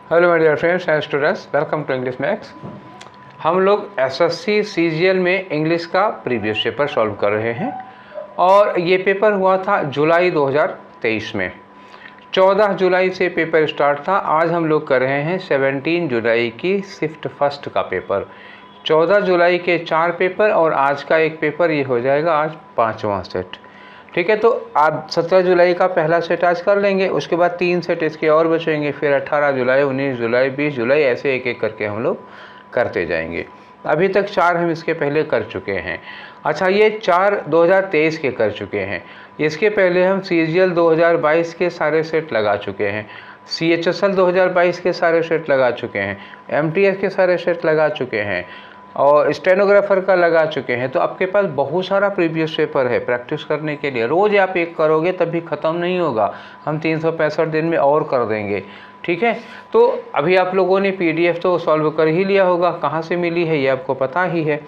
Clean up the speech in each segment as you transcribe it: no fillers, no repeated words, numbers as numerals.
Hello my dear friends and students, welcome to English Max. हम लोग SSC CGL में English का previous paper solve कर रहे हैं और ये पेपर हुआ था जुलाई 2023 में। 14 जुलाई से पेपर स्टार्ट था। आज हम लोग कर रहे हैं 17 जुलाई की शिफ्ट फर्स्ट का पेपर। 14 जुलाई के 4 पेपर और आज का एक पेपर, ये हो जाएगा आज 5वां सेट। ठीक है, तो आप 17 जुलाई का पहला सेट आज कर लेंगे, उसके बाद 3 सेट इसके और बचेंगे, फिर 18 जुलाई, 19 जुलाई, 20 जुलाई, ऐसे एक एक करके हम लोग करते जाएंगे। अभी तक 4 हम इसके पहले कर चुके हैं। अच्छा, ये 4 2023 के कर चुके हैं। इसके पहले हम सीजीएल 2022 के सारे सेट लगा चुके हैं, सीएचएसएल 2022 के सारे सेट लगा चुके हैं, एमटीएस के सारे सेट लगा चुके हैं और स्टेनोग्राफर का लगा चुके हैं। तो आपके पास बहुत सारा प्रीवियस पेपर है प्रैक्टिस करने के लिए। रोज़ आप एक करोगे तभी ख़त्म नहीं होगा, हम 365 दिन में और कर देंगे। ठीक है, तो अभी आप लोगों ने पीडीएफ तो सॉल्व कर ही लिया होगा, कहाँ से मिली है ये आपको पता ही है।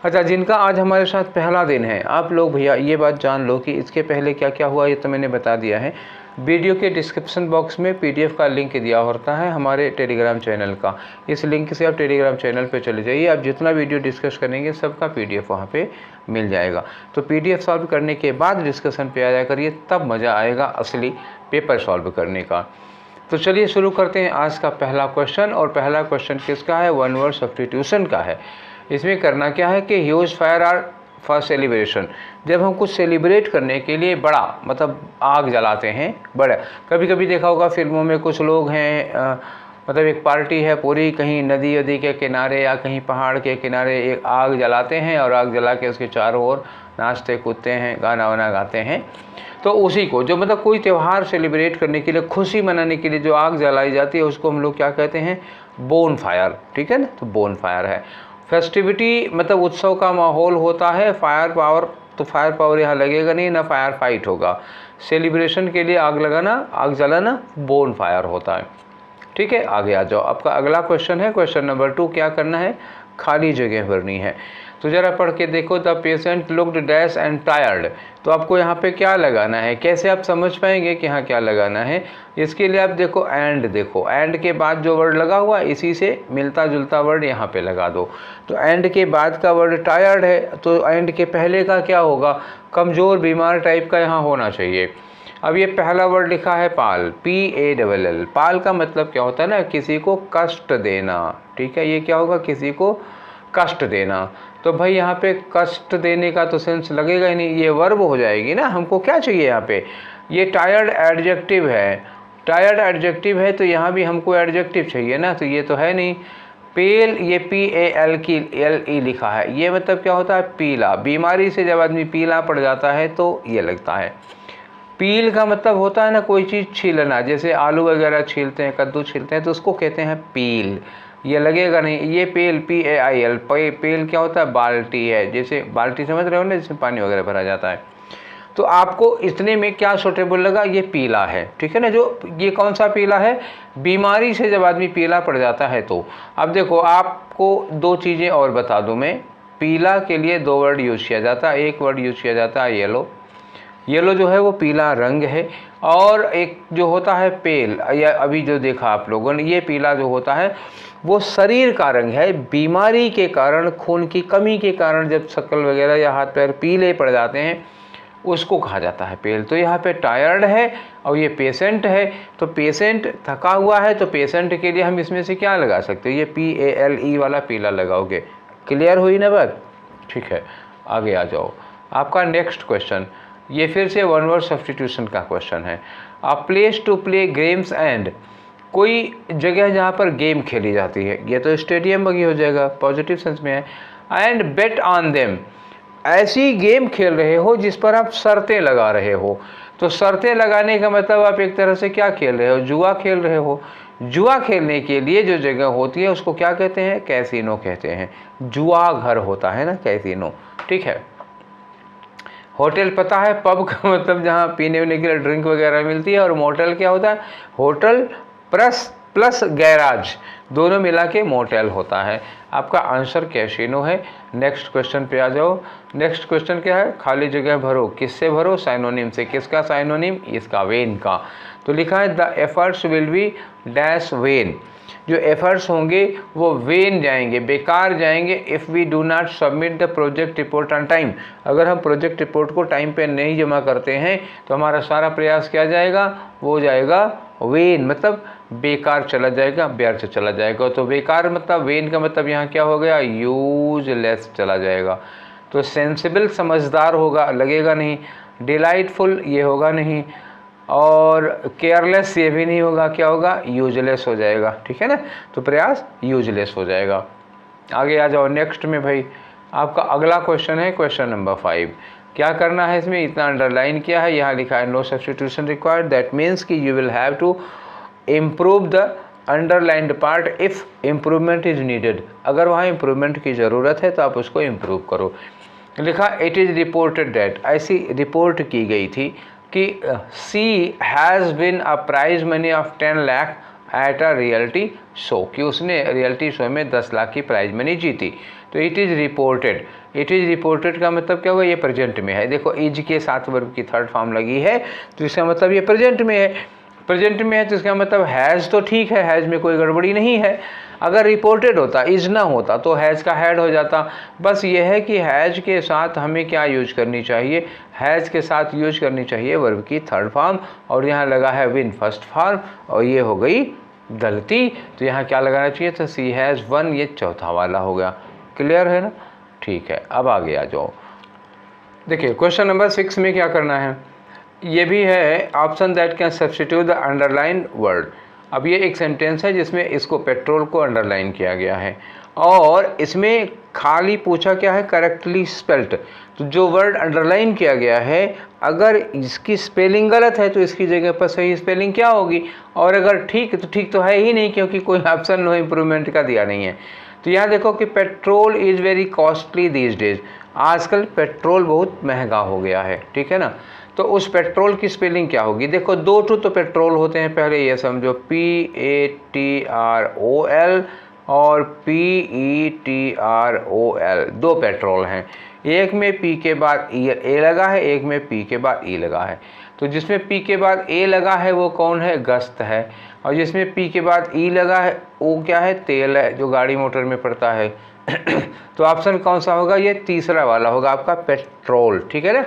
अच्छा, जिनका आज हमारे साथ पहला दिन है, आप लोग भैया ये बात जान लो कि इसके पहले क्या क्या हुआ ये तो मैंने बता दिया है। वीडियो के डिस्क्रिप्शन बॉक्स में पीडीएफ का लिंक दिया होता है हमारे टेलीग्राम चैनल का। इस लिंक से आप टेलीग्राम चैनल पे चले जाइए, आप जितना वीडियो डिस्कस करेंगे सबका पीडीएफ वहाँ पे मिल जाएगा। तो पीडीएफ सॉल्व करने के बाद डिस्कशन पे आ जाया करिए, तब मज़ा आएगा असली पेपर सॉल्व करने का। तो चलिए शुरू करते हैं आज का पहला क्वेश्चन। और पहला क्वेश्चन किसका है? वन वर्ड सब्स्टिट्यूशन का है। इसमें करना क्या है कि huge fire are for celebration. जब हम कुछ सेलिब्रेट करने के लिए बड़ा मतलब आग जलाते हैं, बड़ा, कभी कभी देखा होगा फिल्मों में कुछ लोग हैं मतलब एक पार्टी है पूरी, कहीं नदी वदी के किनारे या कहीं पहाड़ के किनारे एक आग जलाते हैं और आग जला के उसके चारों ओर नाचते कूदते हैं, गाना वाना गाते हैं। तो उसी को जो मतलब कोई त्यौहार सेलिब्रेट करने के लिए, खुशी मनाने के लिए जो आग जलाई जाती है उसको हम लोग क्या कहते हैं? Bone fire. ठीक है ना, तो बोन फायर है। फेस्टिविटी मतलब उत्सव का माहौल होता है। फायर पावर, तो फायर पावर यहाँ लगेगा नहीं, ना फायर फाइट होगा। सेलिब्रेशन के लिए आग लगाना, आग जलाना बोन फायर होता है। ठीक है, आगे आ जाओ। आपका अगला क्वेश्चन है क्वेश्चन नंबर 2। क्या करना है? खाली जगह भरनी है। तो ज़रा पढ़ के देखो। The patient looked dash and tired. तो आपको यहाँ पे क्या लगाना है? कैसे आप समझ पाएंगे कि यहाँ क्या लगाना है? इसके लिए आप देखो एंड, देखो एंड के बाद जो वर्ड लगा हुआ इसी से मिलता जुलता वर्ड यहाँ पे लगा दो। तो एंड के बाद का वर्ड टायर्ड है, तो एंड के पहले का क्या होगा? कमज़ोर, बीमार टाइप का यहाँ होना चाहिए। अब ये पहला वर्ड लिखा है पाल, PALL। पाल का मतलब क्या होता है ना, किसी को कष्ट देना। ठीक है, ये क्या होगा? किसी को कष्ट देना। तो भाई यहाँ पे कष्ट देने का तो सेंस लगेगा ही नहीं, ये वर्ब हो जाएगी ना। हमको क्या चाहिए यहाँ पे? ये टायर्ड एडजेक्टिव है, टायर्ड एडजेक्टिव है, तो यहाँ भी हमको एडजेक्टिव चाहिए ना, तो ये तो है नहीं। पेल, ये PALE लिखा है, ये मतलब क्या होता है? पीला। बीमारी से जब आदमी पीला पड़ जाता है तो ये लगता है। पील का मतलब होता है ना कोई चीज़ छीलना, जैसे आलू वगैरह छीलते हैं, कद्दू छीलते हैं, तो उसको कहते हैं पील। ये लगेगा नहीं। ये पेल, PAIL, पेल क्या होता है? बाल्टी है। जैसे बाल्टी समझ रहे हो ना, जिसमें पानी वगैरह भरा जाता है। तो आपको इतने में क्या सूटेबल लगा? ये पीला है। ठीक है ना, जो ये कौन सा पीला है? बीमारी से जब आदमी पीला पड़ जाता है तो। अब देखो आपको 2 चीज़ें और बता दूँ मैं। पीला के लिए 2 वर्ड यूज़ किया जाता है। एक वर्ड यूज़ किया जाता है येलो। येलो जो है वो पीला रंग है। और एक जो होता है पेल, या अभी जो देखा आप लोगों ने, ये पीला जो होता है वो शरीर का रंग है। बीमारी के कारण, खून की कमी के कारण जब शक्ल वगैरह या हाथ पैर पीले पड़ जाते हैं उसको कहा जाता है पेल। तो यहाँ पे टायर्ड है और ये पेशेंट है, तो पेशेंट थका हुआ है, तो पेशेंट के लिए हम इसमें से क्या लगा सकते हो? ये PALE वाला पीला लगाओगे। क्लियर हुई ना बात? ठीक है, आगे आ जाओ। आपका नेक्स्ट क्वेश्चन, ये फिर से वन वर्ड सब्स्टिट्यूशन का क्वेश्चन है। A place to play games and, कोई जगह जहाँ पर गेम खेली जाती है, ये तो स्टेडियम वगैरह हो जाएगा, पॉजिटिव सेंस में है। एंड बेट ऑन देम, ऐसी गेम खेल रहे हो जिस पर आप शर्तें लगा रहे हो। तो शर्तें लगाने का मतलब आप एक तरह से क्या खेल रहे हो? जुआ खेल रहे हो। जुआ खेलने के लिए जो जगह होती है उसको क्या कहते हैं? कैसीनो कहते हैं। जुआ घर होता है ना, कैसीनो। ठीक है। होटल पता है, पब का मतलब जहाँ पीने वीने के लिए ड्रिंक वगैरह मिलती है। और मोटेल क्या होता है? होटल प्लस गैराज, दोनों मिला के मोटेल होता है। आपका आंसर कैसीनो है। नेक्स्ट क्वेश्चन पे आ जाओ। नेक्स्ट क्वेश्चन क्या है? खाली जगह भरो। किससे भरो? साइनोनिम से। किसका साइनोनिम? इसका, वेन का। तो लिखा है the efforts will be dash vain. जो एफर्ट्स होंगे वो वेन जाएंगे, बेकार जाएंगे if we do not submit the project report on time. अगर हम प्रोजेक्ट रिपोर्ट को टाइम पे नहीं जमा करते हैं तो हमारा सारा प्रयास क्या जाएगा, वो जाएगा वेन, मतलब बेकार चला जाएगा, व्यर्थ चला जाएगा। तो बेकार मतलब वेन का मतलब यहाँ क्या हो गया, यूजलेस चला जाएगा। तो सेंसिबल समझदार होगा, लगेगा नहीं, डिलाइटफुल ये होगा नहीं, और केयरलेस ये भी नहीं होगा, क्या होगा, यूजलेस हो जाएगा। ठीक है ना, तो प्रयास यूजलेस हो जाएगा। आगे आ जाओ नेक्स्ट में भाई, आपका अगला क्वेश्चन है क्वेश्चन नंबर 5। क्या करना है इसमें, इतना अंडरलाइन किया है, यहाँ लिखा है no substitution required, that means कि you will have to improve the underlined part if improvement is needed. अगर वहाँ इम्प्रूवमेंट की ज़रूरत है तो आप उसको इम्प्रूव करो। लिखा इट इज़ रिपोर्टेड दैट, ऐसी रिपोर्ट की गई थी कि she has been a prize money of 10 lakh at a reality show, कि उसने रियलिटी शो में 10 लाख की प्राइज मनी जीती। तो it is reported, it is reported का मतलब क्या हुआ, ये प्रेजेंट में है। देखो इज के साथ वर्ब की थर्ड फॉर्म लगी है तो इसका मतलब ये प्रेजेंट में है, प्रेजेंट में है तो इसका मतलब हैज़ तो ठीक है, हैज़ में कोई गड़बड़ी नहीं है। अगर रिपोर्टेड होता, इज ना होता तो हैज़ का हैड हो जाता। बस ये है कि हैज़ के साथ हमें क्या यूज करनी चाहिए, हैज़ के साथ यूज करनी चाहिए वर्ब की थर्ड फॉर्म, और यहाँ लगा है विन फर्स्ट फॉर्म, और ये हो गई गलती। तो यहाँ क्या लगाना चाहिए, तो सी हैज़ वन, ये चौथा वाला हो गया। क्लियर है ना, ठीक है। अब आगे आ जाओ, देखिए क्वेश्चन नंबर 6 में क्या करना है, ये भी है option that can substitute the underline word. अब ये एक सेंटेंस है जिसमें इसको पेट्रोल को अंडरलाइन किया गया है, और इसमें खाली पूछा क्या है, करेक्टली स्पेल्ड। तो जो वर्ड अंडरलाइन किया गया है अगर इसकी स्पेलिंग गलत है तो इसकी जगह पर सही स्पेलिंग क्या होगी, और अगर ठीक तो ठीक तो है ही नहीं, क्योंकि कोई ऑप्शन नो इम्प्रूवमेंट का दिया नहीं है। तो यहाँ देखो कि petrol is very costly these days, आजकल पेट्रोल बहुत महंगा हो गया है। ठीक है ना, तो उस पेट्रोल की स्पेलिंग क्या होगी, देखो दो तो पेट्रोल होते हैं, पहले ये समझो PATROL और PETROL, दो पेट्रोल हैं। एक में P के बाद ए लगा है, एक में P के बाद E लगा है। तो जिसमें P के बाद A लगा है वो कौन है, गस्त है, और जिसमें P के बाद E लगा है वो क्या है, तेल है, जो गाड़ी मोटर में पड़ता है। तो ऑप्शन कौन सा होगा, ये तीसरा वाला होगा आपका, पेट्रोल। ठीक है ना,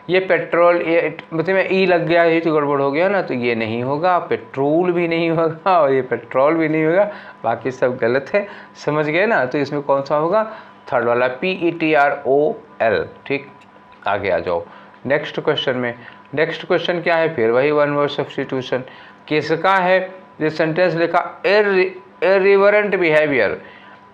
ये पेट्रोल, ये मतलब ई लग गया, ये तो गड़बड़ हो गया ना, तो ये नहीं होगा, पेट्रोल भी नहीं होगा और ये पेट्रोल भी नहीं होगा, बाकी सब गलत है। समझ गए ना, तो इसमें कौन सा होगा, थर्ड वाला PETROL। ठीक, आगे आ जाओ नेक्स्ट क्वेश्चन में। नेक्स्ट क्वेश्चन क्या है, फिर वही वन वर्ड सब्स्टिट्यूशन। किसका है, ये सेंटेंस लिखा इर्रिवरेंट बिहेवियर।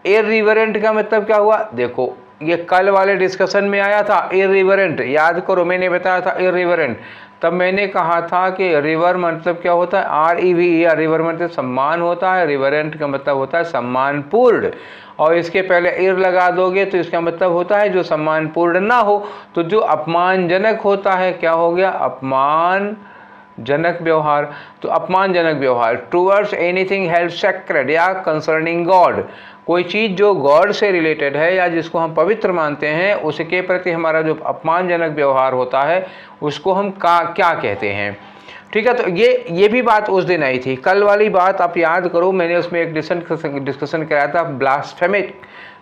इर्रिवरेंट का मतलब क्या हुआ, देखो ये कल वाले डिस्कशन में आया था, इर्रिवरेंट, याद करो मैंने बताया था इर्रिवरेंट। तब मैंने कहा था कि रिवर मतलब क्या होता है, REVER, रिवर मतलब सम्मान होता है, रिवरेंट का मतलब होता है सम्मानपूर्ण, और इसके पहले इर लगा दोगे तो इसका मतलब होता है जो सम्मानपूर्ण ना हो। तो जो अपमानजनक होता है क्या हो गया, अपमानजनक व्यवहार। तो अपमानजनक व्यवहार टूवर्ड्स एनीथिंग हेल्ड सेक्रेड या कंसर्निंग गॉड, कोई चीज़ जो गॉड से रिलेटेड है या जिसको हम पवित्र मानते हैं उसके प्रति हमारा जो अपमानजनक व्यवहार होता है उसको हम क्या कहते हैं। ठीक है, तो ये भी बात उस दिन आई थी, कल वाली बात आप याद करो, मैंने उसमें एक डिस्कशन कराया था, ब्लास्फेमिक।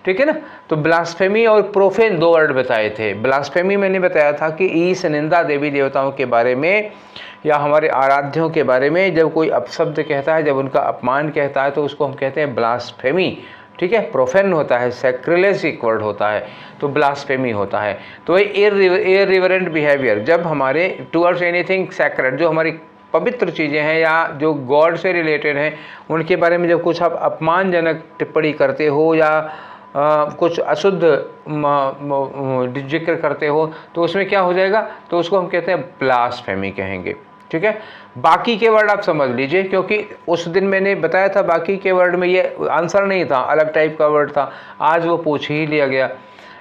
ठीक है ना, तो ब्लास्फेमी और प्रोफेन दो वर्ड बताए थे। ब्लास्फेमी मैंने बताया था कि ईश निंदा देवी देवताओं के बारे में या हमारे आराध्यों के बारे में जब कोई अपशब्द कहता है, जब उनका अपमान कहता है तो उसको हम कहते हैं ब्लास्फेमी। ठीक है, प्रोफेन होता है, सैक्रिलेजिक वर्ड होता है, तो ब्लास्फेमी होता है। तो वही इर्रिवरेंट बिहेवियर, जब हमारे टूवर्ड्स एनीथिंग सैक्रेड, जो हमारी पवित्र चीज़ें हैं या जो गॉड से रिलेटेड हैं उनके बारे में जब कुछ आप अपमानजनक टिप्पणी करते हो या कुछ अशुद्ध जिक्र करते हो तो उसमें क्या हो जाएगा, तो उसको हम कहते हैं ब्लास्फेमी कहेंगे। ठीक है, बाकी के वर्ड आप समझ लीजिए, क्योंकि उस दिन मैंने बताया था बाकी के वर्ड में ये आंसर नहीं था, अलग टाइप का वर्ड था, आज वो पूछ ही लिया गया।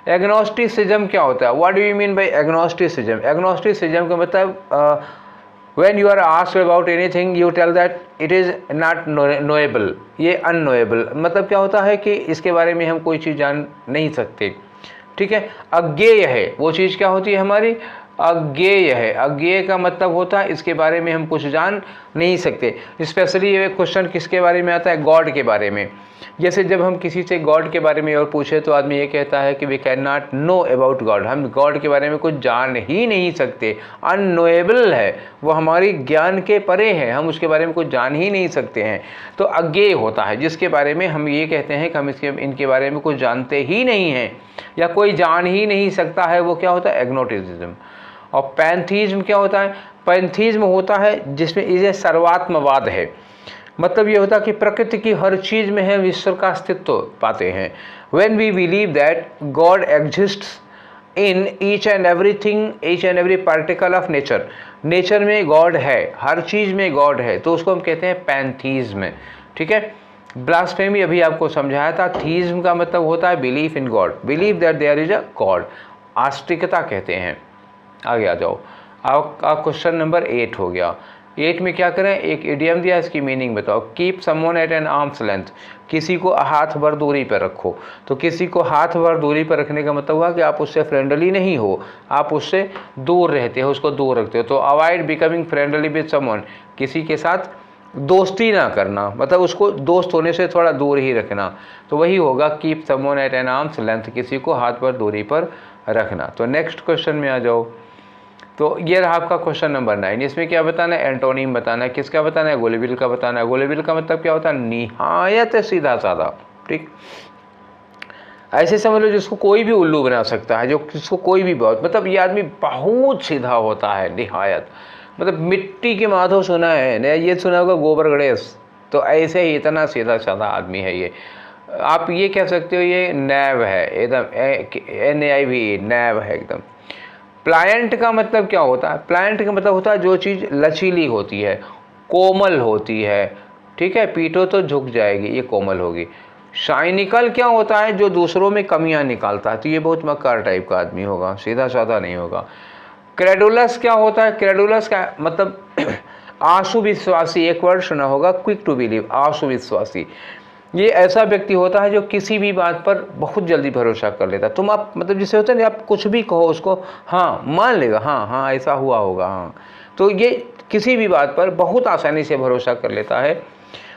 एग्नोस्टिसिज्म क्या होता है, what do you mean by agnosticism. Agnosticism का मतलब when you are asked about anything you tell that it is not knowable, ये unknowable मतलब क्या होता है कि इसके बारे में हम कोई चीज़ जान नहीं सकते। ठीक है, अज्ञेय है वो चीज़, क्या होती है हमारी, अज्ञेय है। अज्ञेय का मतलब होता है इसके बारे में हम कुछ जान नहीं सकते। स्पेशली ये क्वेश्चन किसके बारे में आता है? गॉड के बारे में। जैसे जब हम किसी से गॉड के बारे में और पूछे तो आदमी ये कहता है कि we can not know about God, हम गॉड के बारे में कुछ जान ही नहीं सकते, अननोएबल है, वो हमारी ज्ञान के परे है, हम उसके बारे में कुछ जान ही नहीं सकते हैं। तो अज्ञेय होता है जिसके बारे में हम ये कहते हैं कि हम इनके बारे में कुछ जानते ही नहीं हैं या कोई जान ही नहीं सकता है, वो क्या होता है? एग्नोटिज्म। और पैंथीज्म क्या होता है? पैंथीज्म होता है जिसमें इसे सर्वात्मवाद है। मतलब ये होता है कि प्रकृति की हर चीज़ में हम ईश्वर का अस्तित्व पाते हैं। When we believe that God exists in each and everything, each and every particle of nature, nature में गॉड है, हर चीज़ में गॉड है, तो उसको हम कहते हैं पैंथीज्म। ठीक है। ब्लास्फेमी अभी आपको समझाया था। थीज्म का मतलब होता है belief in God, believe that there is a God, आस्तिकता कहते हैं। आगे आ जाओ, आपका क्वेश्चन नंबर 8 हो गया। 8 में क्या करें? एक इडियम दिया, इसकी मीनिंग बताओ। Keep someone at an arm's length, किसी को हाथ भर दूरी पर रखो। तो किसी को हाथ भर दूरी पर रखने का मतलब हुआ कि आप उससे फ्रेंडली नहीं हो, आप उससे दूर रहते हो, उसको दूर रखते हो। तो avoid becoming friendly with someone, किसी के साथ दोस्ती ना करना, मतलब उसको दोस्त होने से थोड़ा दूर ही रखना। तो वही होगा keep someone at an arm's length, किसी को हाथ भर दूरी पर रखना। तो नेक्स्ट क्वेश्चन में आ जाओ। तो ये रहा आपका क्वेश्चन नंबर 9। इसमें क्या बताना है? एंटोनिम बताना है। किसका बताना है? गोलेबिल का बताना है। गोलेबिल का मतलब क्या होता है? निहायत सीधा साधा। ठीक, ऐसे समझ लो जिसको कोई भी उल्लू बना सकता है, जो जिसको कोई भी बहुत, मतलब ये आदमी बहुत सीधा होता है, निहायत। मतलब मिट्टी के माधव सुना है ना, ये सुना होगा गोबर गणेश, तो ऐसे ही इतना सीधा साधा आदमी है ये। आप ये कह सकते हो ये नैव है एकदम, NAIV, नैव है एकदम। प्लायंट का मतलब क्या होता है? प्लायंट का मतलब होता है जो चीज़ लचीली होती है, कोमल होती है। ठीक है, पीटो तो झुक जाएगी, ये कोमल होगी। साइनिकल क्या होता है? जो दूसरों में कमियां निकालता है, तो ये बहुत मक्कार टाइप का आदमी होगा, सीधा साधा नहीं होगा। क्रेडुलस क्या होता है? क्रेडुलस का मतलब आंसू विश्वासी, एक वर्ड सुना होगा, क्विक टू बिलीव, आंसू विश्वासी। ये ऐसा व्यक्ति होता है जो किसी भी बात पर बहुत जल्दी भरोसा कर लेता है। तुम आप मतलब जिसे होता है ना, आप कुछ भी कहो उसको हाँ मान लेगा, हाँ हाँ ऐसा हुआ होगा, हाँ। तो ये किसी भी बात पर बहुत आसानी से भरोसा कर लेता है,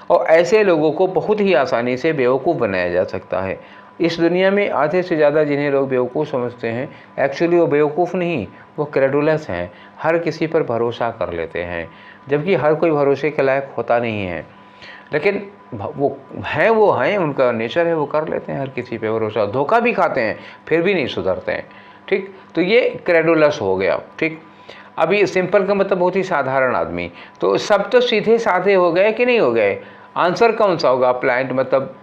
और ऐसे लोगों को बहुत ही आसानी से बेवकूफ़ बनाया जा सकता है। इस दुनिया में आधे से ज़्यादा जिन्हें लोग बेवकूफ़ समझते हैं, एक्चुअली वो बेवकूफ़ नहीं, वो क्रेडुलस हैं, हर किसी पर भरोसा कर लेते हैं, जबकि हर कोई भरोसे के लायक होता नहीं है। लेकिन वो हैं, उनका नेचर है, वो कर लेते हैं हर किसी पे भरोसा, धोखा भी खाते हैं फिर भी नहीं सुधरते हैं। ठीक, तो ये क्रेडुलस हो गया। ठीक, अभी सिंपल का मतलब बहुत ही साधारण आदमी। तो सब तो सीधे साधे हो गए कि नहीं हो गए? आंसर कौन सा होगा? प्लांट मतलब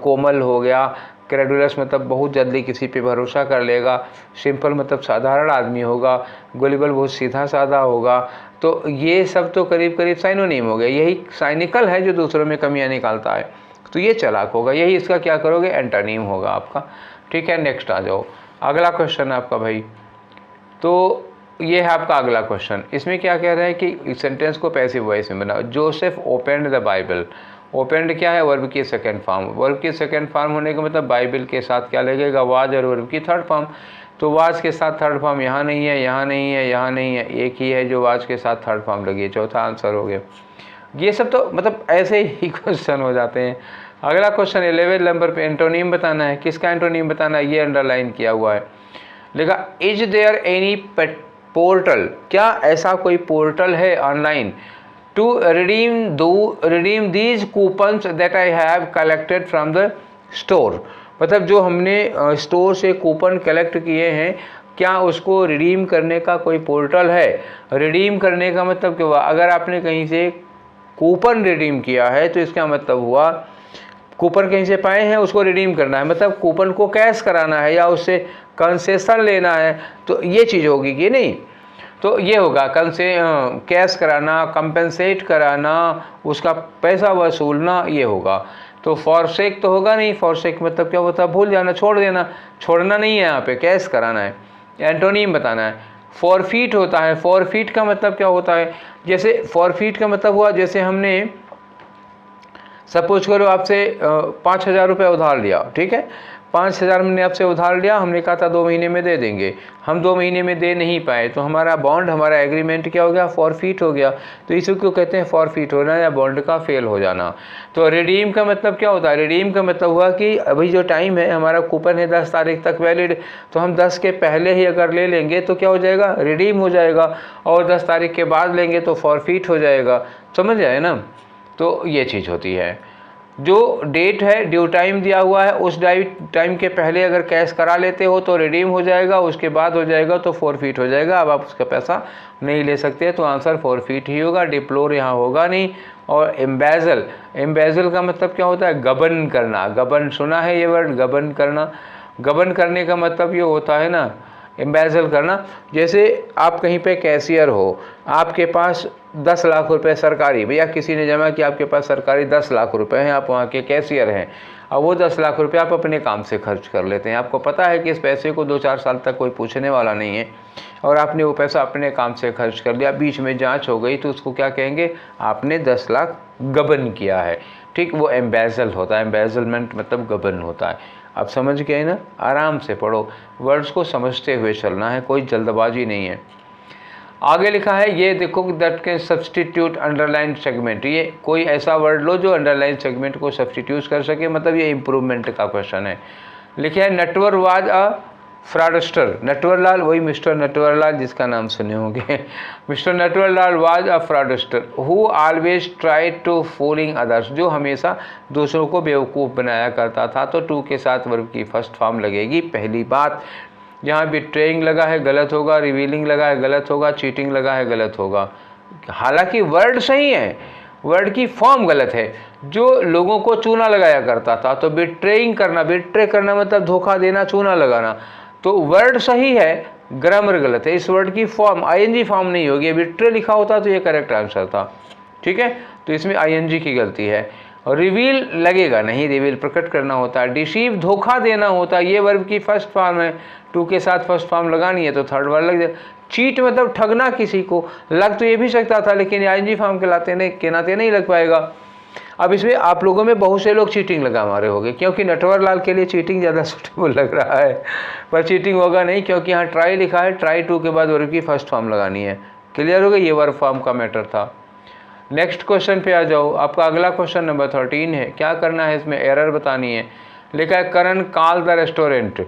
कोमल हो गया, क्रेडुलस मतलब बहुत जल्दी किसी पे भरोसा कर लेगा, सिंपल मतलब साधारण आदमी होगा, गुलिबल बहुत सीधा साधा होगा। तो ये सब तो करीब करीब साइनोनिम हो गए। यही साइनिकल है जो दूसरों में कमियां निकालता है, तो ये चालाक होगा। यही इसका क्या करोगे? एंटोनिम होगा आपका। ठीक है, नेक्स्ट आ जाओ। अगला क्वेश्चन है आपका भाई। तो ये है आपका अगला क्वेश्चन। इसमें क्या कह रहा है कि सेंटेंस को पैसिव वॉइस में बनाओ। Joseph opened the Bible. Opened क्या है? वर्ब की सेकंड फॉर्म। वर्ब की सेकंड फॉर्म होने का मतलब बाइबल के साथ क्या लगेगा? वाज, और वर्ब की थर्ड फॉर्म। तो वाज के साथ थर्ड फॉर्म यहाँ नहीं है, यहाँ नहीं है, यहाँ नहीं है, एक ही है जो वाज के साथ थर्ड फॉर्म लगी है, चौथा आंसर हो गया। ये सब तो मतलब ऐसे ही क्वेश्चन हो जाते हैं। अगला क्वेश्चन 11 नंबर पे एंटोनिम बताना है। किसका एंटोनिम बताना है? ये अंडरलाइन किया हुआ है, लिखा इज देयर एनी पोर्टल, क्या ऐसा कोई पोर्टल है online to redeem these coupons that I have collected from the store. मतलब जो हमने स्टोर से कूपन कलेक्ट किए हैं, क्या उसको रिडीम करने का कोई पोर्टल है? रिडीम करने का मतलब क्या हुआ? अगर आपने कहीं से कूपन रिडीम किया है तो इसका मतलब हुआ कूपन कहीं से पाए हैं, उसको रिडीम करना है, मतलब कूपन को कैश कराना है या उससे कंसेशन लेना है, तो ये चीज़ होगी कि नहीं? तो ये होगा कैश कराना, कंपेंसेट कराना, उसका पैसा वसूलना, ये होगा। तो फॉरसेक तो होगा नहीं। फॉरसेक मतलब क्या होता है? भूल जाना, छोड़ देना। छोड़ना नहीं है, यहाँ पे कैश कराना है। एंटोनिम बताना है। फॉरफीट होता है। फॉरफीट का मतलब क्या होता है? जैसे फॉरफीट का मतलब हुआ, जैसे हमने सपोज करो आपसे 5,000 रुपये उधार लिया, ठीक है, 5,000 हमने आपसे उधार लिया, हमने कहा था 2 महीने में दे देंगे, हम 2 महीने में दे नहीं पाए, तो हमारा बॉन्ड, हमारा एग्रीमेंट क्या हो गया, फॉरफीट हो गया। तो इसी को कहते हैं फॉरफीट होना या बॉन्ड का फेल हो जाना। तो रिडीम का मतलब क्या होता है, रिडीम का मतलब हुआ कि अभी जो टाइम है हमारा कूपन है 10 तारीख तक वैलिड, तो हम 10 के पहले ही अगर ले लेंगे तो क्या हो जाएगा, रिडीम हो जाएगा, और 10 तारीख के बाद लेंगे तो फॉरफीट हो जाएगा। समझ आए ना। तो ये चीज़ होती है, जो डेट है, ड्यू टाइम दिया हुआ है, उस टाइम के पहले अगर कैश करा लेते हो तो रिडीम हो जाएगा, उसके बाद हो जाएगा तो फॉरफीट हो जाएगा। अब आप उसका पैसा नहीं ले सकते, तो आंसर फॉरफीट ही होगा, डिप्लोर यहाँ होगा नहीं। और एम्बेजल, एम्बेजल का मतलब क्या होता है, गबन करना। गबन सुना है ये वर्ड, गबन करना। गबन करने का मतलब ये होता है ना, एम्बेजल करना। जैसे आप कहीं पे कैशियर हो, आपके पास 10 लाख रुपए सरकारी, भैया किसी ने जमा किया आपके पास सरकारी 10 लाख रुपए हैं, आप वहाँ के कैशियर हैं, अब वो 10 लाख रुपए आप अपने काम से खर्च कर लेते हैं। आपको पता है कि इस पैसे को 2-4 साल तक कोई पूछने वाला नहीं है, और आपने वो पैसा अपने काम से खर्च कर लिया, बीच में जांच हो गई तो उसको क्या कहेंगे, आपने 10 लाख गबन किया है। ठीक, वो एम्बेजल होता है, एम्बेजलमेंट मतलब गबन होता है। आप समझ गए ना। आराम से पढ़ो, वर्ड्स को समझते हुए चलना है, कोई जल्दबाजी नहीं है। आगे लिखा है, ये देखो, that can substitute underline segment. ये कोई ऐसा वर्ड लो जो अंडरलाइन सेगमेंट को सब्सटीट्यूट कर सके, मतलब ये इंप्रूवमेंट का क्वेश्चन है। लिखा है, Natwar was a fraudster. Natwarlal, वही मिस्टर नटवरलाल जिसका नाम सुने होंगे। Mister Natwarlal was a fraudster who always tried to fooling others, जो हमेशा दूसरों को बेवकूफ़ बनाया करता था। तो टू के साथ वर्ब की फर्स्ट फॉर्म लगेगी। पहली बात, यहाँ बिट्रेइंग लगा है गलत होगा, रिवीलिंग लगा है गलत होगा, चीटिंग लगा है गलत होगा। हालांकि वर्ड सही है, वर्ड की फॉर्म गलत है। जो लोगों को चूना लगाया करता था, तो बिट्रेइंग करना, बिट्रे करना मतलब धोखा देना, चूना लगाना, तो वर्ड सही है, ग्रामर गलत है। इस वर्ड की फॉर्म आईएनजी फॉर्म नहीं होगी, बिट्रे लिखा होता तो ये करेक्ट आंसर था। ठीक है, तो इसमें आईएनजी की गलती है। रिवील लगेगा नहीं, रिवील प्रकट करना होता है। डिसीव धोखा देना होता है, ये वर्ब की फर्स्ट फॉर्म है, टू के साथ फर्स्ट फॉर्म लगानी है तो थर्ड वर्ड लग जाए। चीट मतलब ठगना किसी को, लग तो ये भी सकता था लेकिन आईएनजी फॉर्म के नाते नहीं लग पाएगा। अब इसमें आप लोगों में बहुत से लोग चीटिंग लगा मारे होंगे, क्योंकि नटवरलाल के लिए चीटिंग ज़्यादा सूटेबल लग रहा है, पर चीटिंग होगा नहीं, क्योंकि यहाँ ट्राई लिखा है, ट्राई टू के बाद वर्ब की फर्स्ट फॉर्म लगानी है। क्लियर हो गया, ये वर्ब फॉर्म का मैटर था। नेक्स्ट क्वेश्चन पे आ जाओ। आपका अगला क्वेश्चन नंबर 13 है। क्या करना है, इसमें एरर बतानी है। लिखा है, Karan call the restaurant.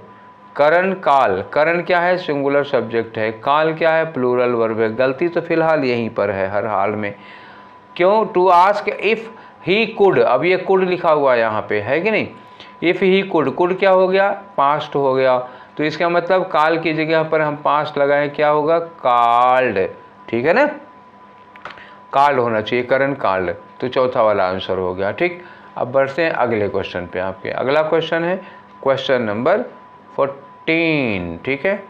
Karan call, Karan क्या है, सिंगुलर सब्जेक्ट है, कॉल क्या है, प्लूरल वर्ब है। गलती तो फिलहाल यहीं पर है हर हाल में। क्यों, to ask if he could, अब ये कुड लिखा हुआ यहाँ पे है कि नहीं। इफ़ ही कुड, कुड क्या हो गया, पास्ट हो गया, तो इसका मतलब कॉल की जगह पर हम पास्ट लगाएं, क्या होगा, कॉल्ड। ठीक है ना, कॉल्ड होना चाहिए, करण कॉल्ड, तो चौथा वाला आंसर हो गया। ठीक, अब बढ़ते हैं अगले क्वेश्चन पे। आपके अगला क्वेश्चन है क्वेश्चन नंबर 14। ठीक है,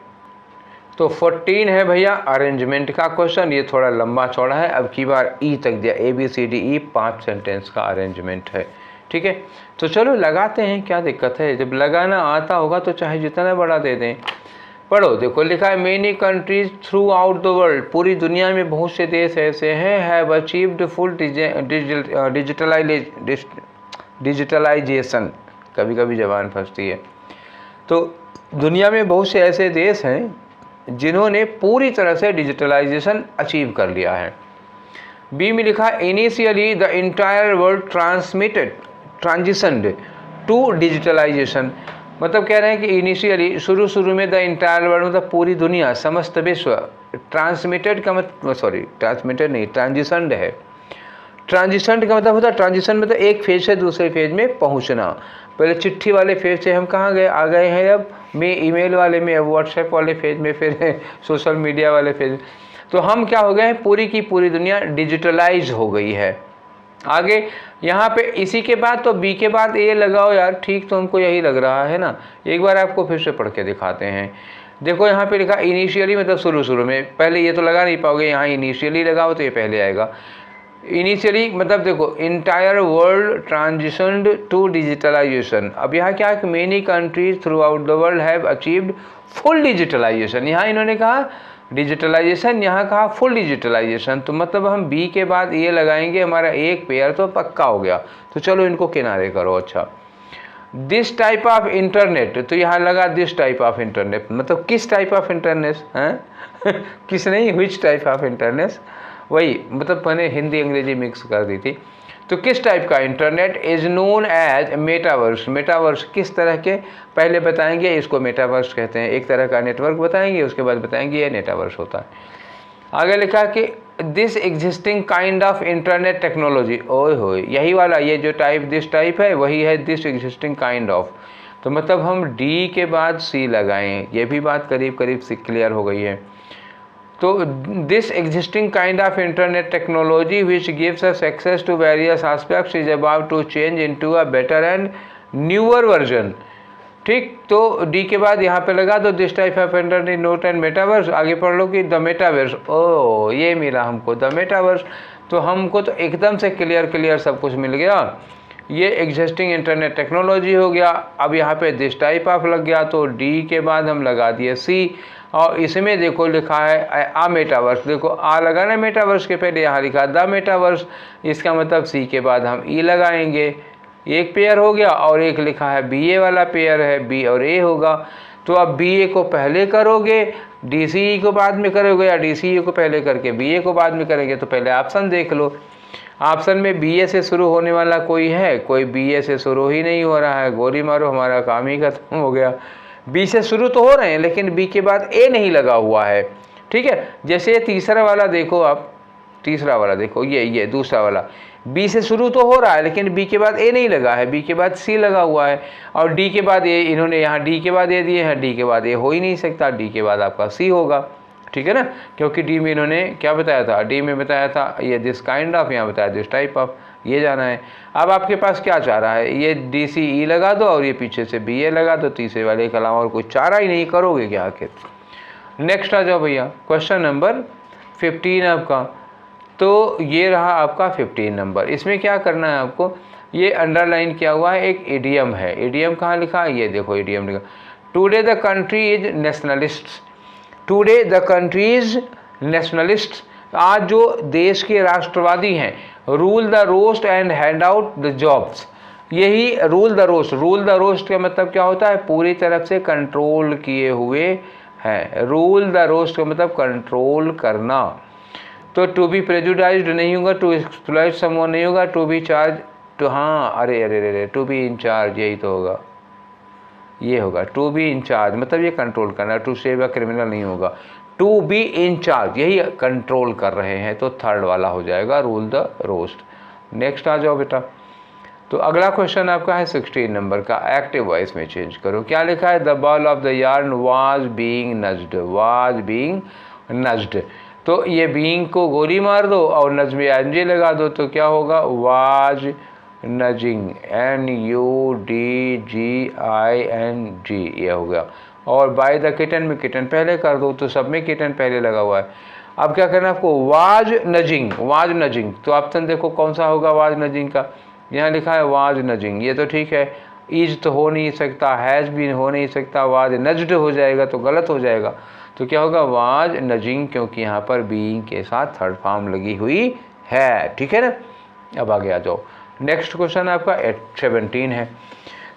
तो 14 है भैया अरेंजमेंट का क्वेश्चन। ये थोड़ा लंबा चौड़ा है, अब की बार ई तक दिया, ABCDE 5 सेंटेंस का अरेंजमेंट है। ठीक है, तो चलो लगाते हैं, क्या दिक्कत है, जब लगाना आता होगा तो चाहे जितना बड़ा दे दें। पढ़ो, देखो लिखा है, many countries throughout the world, पूरी दुनिया में बहुत से देश ऐसे हैं, हैव अचीव्ड फुल डिजिटलाइजेशन, कभी कभी जबान फंसती है। तो दुनिया में बहुत से ऐसे देश हैं जिन्होंने पूरी तरह से डिजिटलाइजेशन अचीव कर लिया है। बी में लिखा, initially the entire world transitioned to digitalization, मतलब कह रहे हैं कि इनिशियली शुरू में द इंटायर वर्ल्ड मतलब पूरी दुनिया, समस्त विश्व, ट्रांसमिटेड का मतलब, सॉरी ट्रांसमिटेड नहीं, ट्रांजिशनड है। ट्रांजिशन का मतलब होता है, ट्रांजिशन मतलब एक फेज से दूसरे फेज में पहुंचना। पहले चिट्ठी वाले फेज से हम कहाँ गए, आ गए हैं अब में ईमेल वाले में, अब व्हाट्सएप वाले फेज में, फिर सोशल मीडिया वाले फेज। तो हम क्या हो गए हैं, पूरी की पूरी दुनिया डिजिटलाइज हो गई है। आगे यहाँ पे इसी के बाद तो बी के बाद ए लगाओ यार, ठीक तो हमको यही लग रहा है ना। एक बार आपको फिर से पढ़ के दिखाते हैं। देखो यहाँ पे लिखा इनिशियली मतलब शुरू में, पहले ये तो लगा नहीं पाओगे, यहाँ इनिशियली लगाओ तो ये पहले आएगा। इनिशियली मतलब देखो entire world transitioned to digitalization. अब यहाँ क्या है, many countries throughout the world have achieved full digitalization. यहाँ इन्होंने कहा डिजिटलाइजेशन, यहाँ कहा फुल डिजिटलाइजेशन, तो मतलब हम बी के बाद ये लगाएंगे, हमारा एक पेयर तो पक्का हो गया। तो चलो इनको किनारे करो। अच्छा, दिस टाइप ऑफ इंटरनेट, तो यहाँ लगा दिस टाइप ऑफ इंटरनेट, मतलब किस टाइप ऑफ इंटरनेट हैं किस नहीं, विच टाइप ऑफ इंटरनेट, वही मतलब मैंने हिंदी अंग्रेजी मिक्स कर दी थी। तो किस टाइप का internet is known as metaverse, metaverse किस तरह के, पहले बताएंगे इसको मेटावर्स कहते हैं, एक तरह का नेटवर्क बताएंगे, उसके बाद बताएंगे ये मेटावर्स होता है। आगे लिखा कि this existing kind of internet technology, ओए होए यही वाला, ये जो टाइप दिस टाइप है वही है दिस एग्जिस्टिंग काइंड ऑफ, तो मतलब हम डी के बाद सी लगाएं, ये भी बात करीब करीब से क्लियर हो गई है। तो this existing kind of internet technology which gives us access to various aspects is about to change into a better and newer version. ठीक, तो डी के बाद यहाँ पे लगा दो this type of internet note and metaverse, आगे पढ़ लो कि द मेटावर्स, ओ ये मिला हमको द मेटावर्स, तो हमको तो एकदम से क्लियर सब कुछ मिल गया। ये एग्जिस्टिंग इंटरनेट टेक्नोलॉजी हो गया। अब यहाँ पे दिस टाइप ऑफ लग गया, तो डी के बाद हम लगा दिए सी, और इसमें देखो लिखा है आ मेटावर्स, देखो आ लगा ना मेटावर्स के पहले, यहाँ लिखा द मेटावर्स, इसका मतलब सी के बाद हम ई लगाएंगे, एक पेयर हो गया, और एक लिखा है बी ए वाला पेयर है, बी और ए होगा। तो अब बी ए को पहले करोगे, डी सी ई को बाद में करोगे, या डी सी ई को पहले करके बी ए को बाद में करेंगे, तो पहले ऑप्शन देख लो। ऑप्शन में बी ए से शुरू होने वाला कोई है, कोई बी ए से शुरू ही नहीं हो रहा है, गोली मारो हमारा काम ही खत्म हो गया। बी से शुरू तो हो रहे हैं लेकिन बी के बाद ए नहीं लगा हुआ है। ठीक है, जैसे ये तीसरा वाला देखो, आप तीसरा वाला देखो, ये दूसरा वाला बी से शुरू तो हो रहा है लेकिन बी के बाद ए नहीं लगा है, बी के बाद सी लगा हुआ है, और डी के बाद ए, इन्होंने यहाँ डी के बाद ए दिए हैं, डी के बाद ए हो ही नहीं सकता, डी के बाद आपका सी होगा। ठीक है ना, क्योंकि डी में इन्होंने क्या बताया था, डी में बताया था ये दिस काइंड ऑफ, यहाँ बताया दिस टाइप ऑफ, ये जाना है। अब आपके पास क्या चाह रहा है, ये डी सी ई लगा दो और ये पीछे से बी ए लगा दो, तीसरे वाले के अलावा और कोई चारा ही नहीं, करोगे क्या आखिर। नेक्स्ट आ जाओ भैया, क्वेश्चन नंबर 15 आपका, तो ये रहा आपका 15 नंबर। इसमें क्या करना है आपको, ये अंडरलाइन किया हुआ है, एक इडियम है। इडियम कहाँ लिखा है, ये देखो इडियम लिखा, today the country is nationalist, today the country is nationalist, आज जो देश के राष्ट्रवादी हैं, rule the roost and hand out the jobs, यही rule the roost, rule the roost का मतलब क्या होता है, पूरी तरफ से कंट्रोल किए हुए हैं, रूल द रोस्ट का मतलब कंट्रोल करना। तो टू बी प्रेजुडाइज्ड नहीं होगा, टू एक्सप्लॉइट समवन नहीं होगा, टू बी चार्ज, टू, हाँ अरे अरे अरे टू बी इन चार्ज, यही तो होगा, ये होगा टू बी इन चार्ज, मतलब ये कंट्रोल करना, टू सेव अ क्रिमिनल नहीं होगा, टू बी इन चार्ज, यही कंट्रोल कर रहे हैं, तो थर्ड वाला हो जाएगा रूल द रोस्ट। नेक्स्ट आ जाओ बेटा, तो अगला क्वेश्चन आपका है 16 नंबर का, एक्टिव वॉइस में चेंज करो। क्या लिखा है, the ball of the yarn was being nudged, was being nudged, तो ये बीइंग को गोली मार दो और नज में एनजी लगा दो, तो क्या होगा, वाज नजिंग, NUDGING, ये हो गया। और बाय द किटन में किटन पहले कर दो, तो सब में किटन पहले लगा हुआ है। अब क्या करना है आपको, वाज नजिंग, वाज नजिंग, तो ऑप्शन देखो कौन सा होगा वाज नजिंग का, यहाँ लिखा है वाज नजिंग, ये तो ठीक है, इज तो हो नहीं सकता, हैज़ भी हो नहीं सकता, वाज नज्ड हो जाएगा तो गलत हो जाएगा, तो क्या होगा वाज नजिंग, क्योंकि यहाँ पर बीइंग के साथ थर्ड फॉर्म लगी हुई है। ठीक है ना, अब आगे आ जाओ, नेक्स्ट क्वेश्चन आपका 17 है।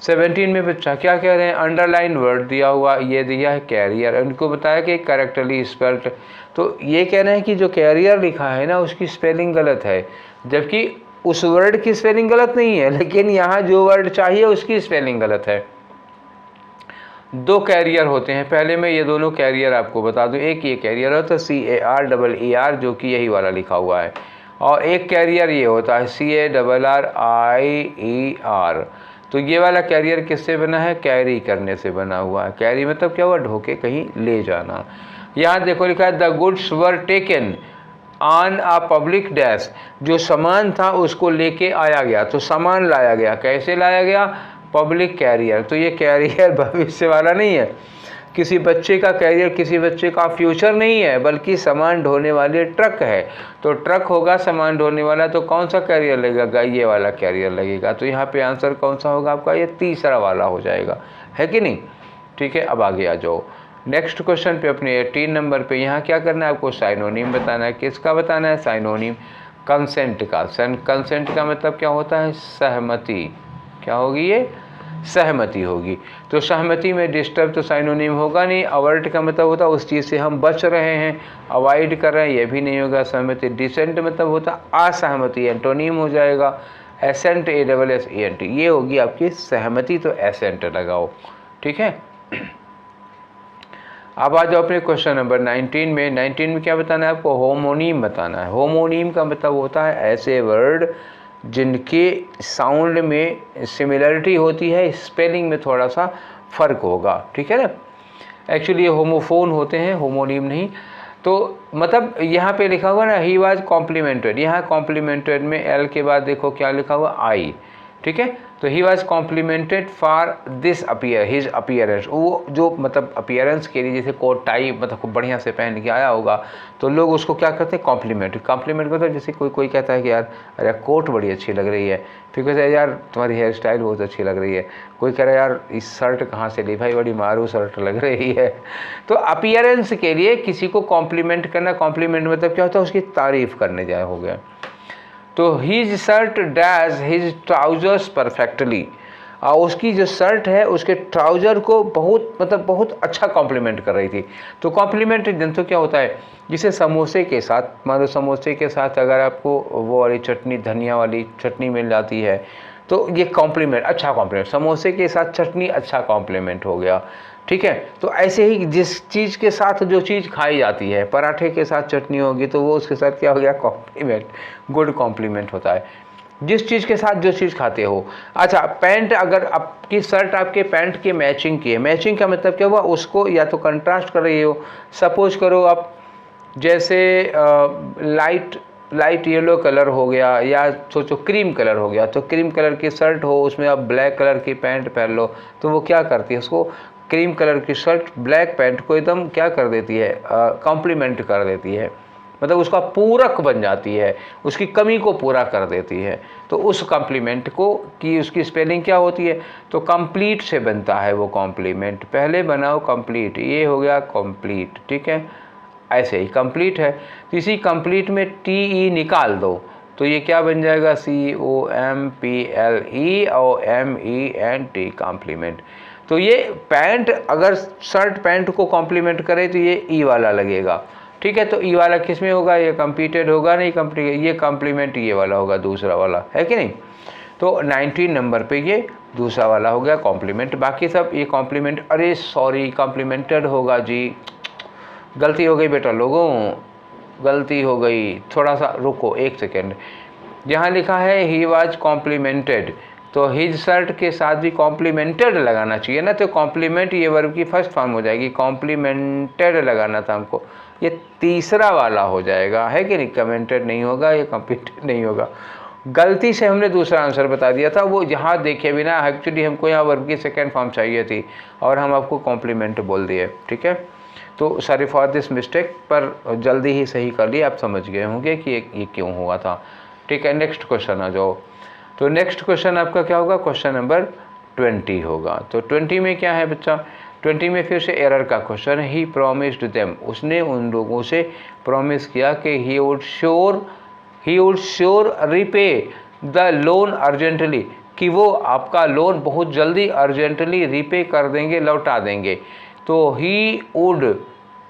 17 में बच्चा क्या कह रहे हैं, अंडरलाइन वर्ड दिया हुआ, ये दिया है कैरियर, उनको बताया कि करेक्टली स्पेल्ड, तो ये कह रहे हैं कि जो कैरियर लिखा है ना उसकी स्पेलिंग गलत है, जबकि उस वर्ड की स्पेलिंग गलत नहीं है, लेकिन यहाँ जो वर्ड चाहिए उसकी स्पेलिंग गलत है। दो कैरियर होते हैं, पहले मैं ये दोनों कैरियर आपको बता दूं, एक ये कैरियर होता है CARER जो कि यही वाला लिखा हुआ है, और एक कैरियर ये होता है CARRIER, तो ये वाला कैरियर किससे बना है, कैरी करने से बना हुआ है। कैरी मतलब क्या हुआ, ढोके कहीं ले जाना। यहाँ देखो लिखा है the goods were taken on a public dash, जो सामान था उसको लेके आया गया, तो सामान लाया गया, कैसे लाया गया, पब्लिक कैरियर, तो ये कैरियर भविष्य वाला नहीं है, किसी बच्चे का कैरियर किसी बच्चे का फ्यूचर नहीं है, बल्कि सामान ढोने वाले ट्रक है, तो ट्रक होगा सामान ढोने वाला, तो कौन सा कैरियर लगेगा, ये वाला कैरियर लगेगा। तो यहाँ पे आंसर कौन सा होगा आपका, ये तीसरा वाला हो जाएगा, है कि नहीं। ठीक है, अब आगे आ जाओ नेक्स्ट क्वेश्चन पे, अपने 18 नंबर पे। यहाँ क्या करना है आपको, साइनोनिम बताना है। किसका बताना है, साइनोनिम, कंसेंट का। कंसेंट का मतलब क्या होता है, सहमति, क्या होगी ये, सहमति होगी। तो सहमति में डिस्टर्ब तो साइनोनिम होगा नहीं। अवर्ट का मतलब होता है उस चीज़ से हम बच रहे हैं, अवॉइड कर रहे हैं, ये भी नहीं होगा। सहमति डिसेंट मतलब होता असहमति, एंटोनिम हो जाएगा। एसेंट ASSENT ये होगी आपकी सहमति, तो एसेंट लगाओ, ठीक है। अब आ जाओ अपने क्वेश्चन नंबर 19 में। 19 में क्या बताना है आपको? होमोनीम बताना है। होमोनीम का मतलब होता है ऐसे वर्ड जिनके साउंड में सिमिलरिटी होती है, स्पेलिंग में थोड़ा सा फ़र्क होगा, ठीक है ना। एक्चुअली ये होमोफोन होते हैं, होमोनीम नहीं। तो मतलब यहाँ पे लिखा हुआ ना ही वाज कॉम्प्लीमेंटेड, यहाँ कॉम्प्लीमेंटेड में एल के बाद देखो क्या लिखा हुआ आई, ठीक है। तो he was complimented for this his appearance, वो जो मतलब अपीयरेंस के लिए जैसे कोट टाई मतलब खूब बढ़िया से पहन के आया होगा तो लोग उसको क्या करते हैं? कॉम्प्लीमेंट। कॉम्प्लीमेंट करते हैं जैसे कोई कहता है कि यार अरे कोट बड़ी अच्छी लग रही है, फिर कहते हैं यार तुम्हारी हेयर स्टाइल बहुत अच्छी लग रही है। कोई कह रहा है यार इस शर्ट कहाँ से ली भाई, बड़ी मारू शर्ट लग रही है। तो अपीयरेंस के लिए किसी को कॉम्प्लीमेंट करना, कॉम्प्लीमेंट मतलब क्या होता है? उसकी तारीफ करने जाए हो गया। तो his shirt dash his trousers perfectly, उसकी जो शर्ट है उसके ट्राउज़र को बहुत मतलब बहुत अच्छा कॉम्प्लीमेंट कर रही थी। तो कॉम्प्लीमेंट जनतो क्या होता है? जिसे समोसे के साथ, मान लो समोसे के साथ अगर आपको वो वाली चटनी, धनिया वाली चटनी मिल जाती है तो ये कॉम्प्लीमेंट, अच्छा कॉम्प्लीमेंट। समोसे के साथ चटनी अच्छा कॉम्प्लीमेंट हो गया, ठीक है। तो ऐसे ही जिस चीज़ के साथ जो चीज़ खाई जाती है, पराठे के साथ चटनी होगी तो वो उसके साथ क्या हो गया? कॉम्प्लीमेंट, गुड कॉम्प्लीमेंट होता है जिस चीज़ के साथ जो चीज़ खाते हो। अच्छा, पैंट, अगर आपकी शर्ट आपके पैंट के मैचिंग की है, मैचिंग का मतलब क्या हुआ? उसको या तो कंट्रास्ट कर रही हो। सपोज करो आप जैसे लाइट येलो कलर हो गया, या सोचो क्रीम कलर हो गया, तो क्रीम कलर की शर्ट हो उसमें आप ब्लैक कलर की पैंट पहन लो तो वो क्या करती है? उसको क्रीम कलर की शर्ट ब्लैक पैंट को एकदम क्या कर देती है? कॉम्प्लीमेंट कर देती है, मतलब उसका पूरक बन जाती है, उसकी कमी को पूरा कर देती है। तो उस कॉम्प्लीमेंट को की उसकी स्पेलिंग क्या होती है? तो कंप्लीट से बनता है वो कॉम्प्लीमेंट। पहले बनाओ कंप्लीट, ये हो गया कंप्लीट, ठीक है। ऐसे ही कंप्लीट है तो इसी कंप्लीट में TE निकाल दो तो ये क्या बन जाएगा? COMPLE और MENT, कॉम्प्लीमेंट। तो ये पैंट, अगर शर्ट पैंट को कॉम्प्लीमेंट करे तो ये ई वाला लगेगा, ठीक है। तो ई वाला किस में होगा? ये कंप्लीटेड होगा नहीं, ये कॉम्प्लीमेंट ये वाला होगा, दूसरा वाला है कि नहीं। तो 19 नंबर पे ये दूसरा वाला हो गया कॉम्प्लीमेंट। बाकी सब ये कॉम्प्लीमेंट, अरे सॉरी कॉम्प्लीमेंटेड होगा जी, गलती हो गई बेटा लोगों, गलती हो गई। थोड़ा सा रुको, एक सेकेंड। यहाँ लिखा है ही वाज कॉम्प्लीमेंटेड, तो हिज शर्ट के साथ भी कॉम्प्लीमेंटेड लगाना चाहिए ना। तो कॉम्प्लीमेंट ये वर्ब की फर्स्ट फॉर्म हो जाएगी, कॉम्प्लीमेंटेड लगाना था हमको, ये तीसरा वाला हो जाएगा, है कि नहीं। कमेंटेड नहीं होगा, ये कंप्लीटेड नहीं होगा। गलती से हमने दूसरा आंसर बता दिया था, वो यहाँ देखे बिना। एक्चुअली हमको यहाँ वर्ब की सेकेंड फॉर्म चाहिए थी और हम आपको कॉम्प्लीमेंट बोल दिए, ठीक है। तो सॉरी फॉर दिस मिस्टेक, पर जल्दी ही सही कर लिया, आप समझ गए होंगे कि ये क्यों हुआ था, ठीक है। नेक्स्ट क्वेश्चन आ जाओ। तो नेक्स्ट क्वेश्चन आपका क्या होगा? क्वेश्चन नंबर 20 होगा। तो 20 में क्या है बच्चा? 20 में फिर से एरर का क्वेश्चन है। ही प्रॉमिस्ड देम, उसने उन लोगों से प्रॉमिस किया कि he would sure repay the loan urgently, कि वो आपका लोन बहुत जल्दी अर्जेंटली रिपे कर देंगे, लौटा देंगे। तो ही वुड